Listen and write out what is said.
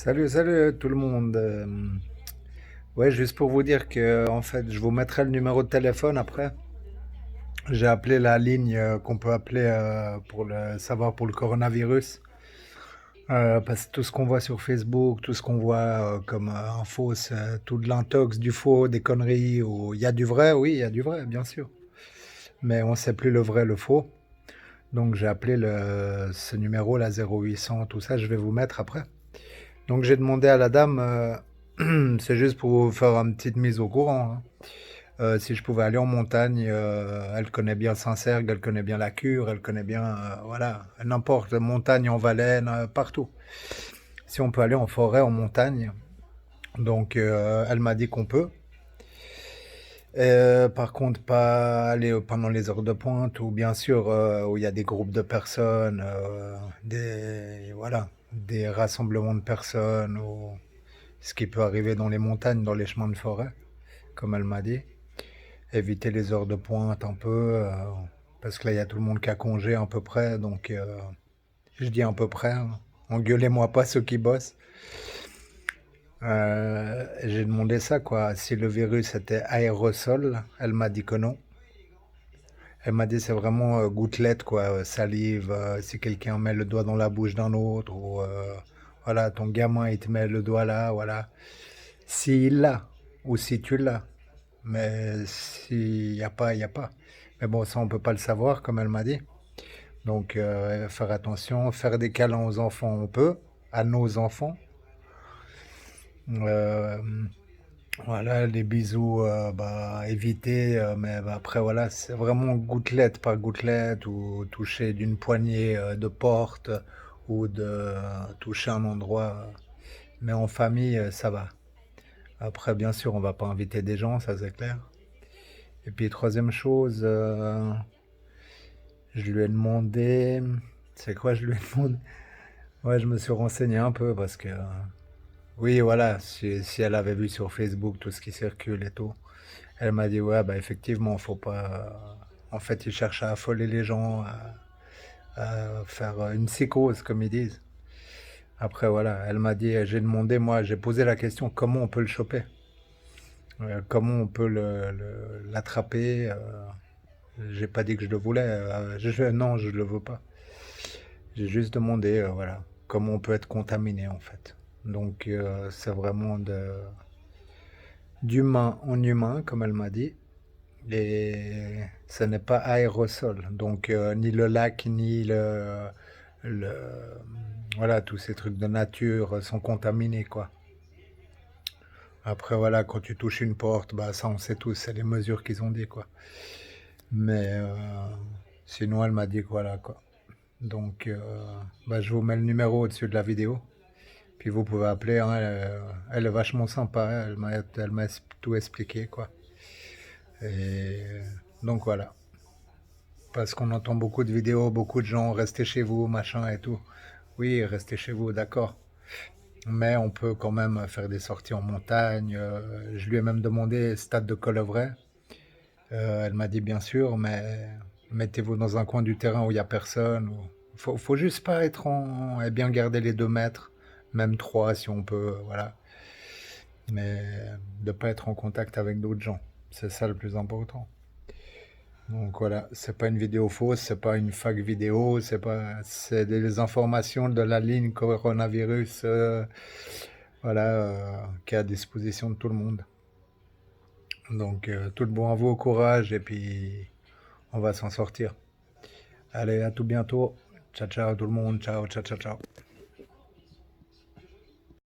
Salut, salut tout le monde. Ouais, juste pour vous dire que en fait, je vous mettrai le numéro de téléphone après. J'ai appelé la ligne qu'on peut appeler pour le savoir pour le coronavirus. Parce que tout ce qu'on voit sur Facebook, tout ce qu'on voit comme info, c'est tout de l'intox, du faux, des conneries. Ou il y a du vrai, oui, il y a du vrai, bien sûr. Mais on sait plus le vrai, le faux. Donc j'ai appelé ce numéro, la 0800, tout ça, je vais vous mettre après. Donc j'ai demandé à la dame, c'est juste pour vous faire une petite mise au courant, hein. Si je pouvais aller en montagne, elle connaît bien Saint-Cergue, elle connaît bien la Cure, elle connaît bien, voilà, n'importe, montagne, en Valais, partout. Si on peut aller en forêt, en montagne. Donc elle m'a dit qu'on peut. Par contre, pas aller pendant les heures de pointe, ou bien sûr où il y a des groupes de personnes, voilà, des rassemblements de personnes, ou ce qui peut arriver dans les montagnes, dans les chemins de forêt, comme elle m'a dit. Éviter les heures de pointe un peu, parce que là, il y a tout le monde qui a congé à peu près, donc je dis à peu près, hein. Engueulez-moi pas ceux qui bossent. J'ai demandé ça, quoi, si le virus était aérosol. Elle m'a dit que non. Elle m'a dit c'est vraiment gouttelette, quoi, salive, si quelqu'un met le doigt dans la bouche d'un autre, ou voilà, ton gamin il te met le doigt là, voilà. S'il l'a, ou si tu l'as. Mais s'il n'y a pas, il n'y a pas. Mais bon, ça, on peut pas le savoir, comme elle m'a dit. Donc, faire attention, faire des câlins aux enfants, on peut, à nos enfants. Euh, voilà, les bisous, bah, éviter. Mais bah, après, voilà, c'est vraiment gouttelette par gouttelette, ou toucher d'une poignée de porte, ou de toucher un endroit. Mais en famille, ça va. Après, bien sûr, on va pas inviter des gens, ça c'est clair. Et puis, troisième chose, je lui ai demandé. C'est quoi, je lui ai demandé? Ouais, je me suis renseigné un peu parce que. Oui, voilà, si elle avait vu sur Facebook tout ce qui circule et tout, elle m'a dit, ouais, bah effectivement, faut pas. En fait, ils cherchent à affoler les gens, à faire une psychose, comme ils disent. Après, voilà, elle m'a dit, j'ai demandé, moi, j'ai posé la question, comment on peut le choper? Comment on peut l'attraper? J'ai pas dit que je le voulais. Non, je le veux pas. J'ai juste demandé, voilà, comment on peut être contaminé en fait. Donc c'est vraiment d'humain en humain, comme elle m'a dit. Et ce n'est pas aérosol. Donc ni le lac, ni le... Voilà, tous ces trucs de nature sont contaminés, quoi. Après, voilà, quand tu touches une porte, bah ça on sait tous, c'est les mesures qu'ils ont dit, quoi. Mais sinon, elle m'a dit que voilà, quoi. Donc, bah, je vous mets le numéro au-dessus de la vidéo. Puis vous pouvez appeler, hein, elle est vachement sympa, elle m'a tout expliqué, quoi. Et donc voilà. Parce qu'on entend beaucoup de vidéos, beaucoup de gens, restez chez vous, machin et tout. Oui, restez chez vous, d'accord. Mais on peut quand même faire des sorties en montagne. Je lui ai même demandé stade de Colovray. Elle m'a dit bien sûr, mais mettez-vous dans un coin du terrain où il n'y a personne. Faut juste pas être et bien garder les 2 mètres, même 3 si on peut, voilà. Mais de pas être en contact avec d'autres gens. C'est ça le plus important. Donc voilà, c'est pas une vidéo fausse, c'est pas une fac vidéo, c'est des informations de la ligne coronavirus, voilà, qui est à disposition de tout le monde. Donc tout le bon à vous, au courage, et puis on va s'en sortir. Allez, à tout bientôt. Ciao, ciao tout le monde. Ciao, ciao, ciao, ciao.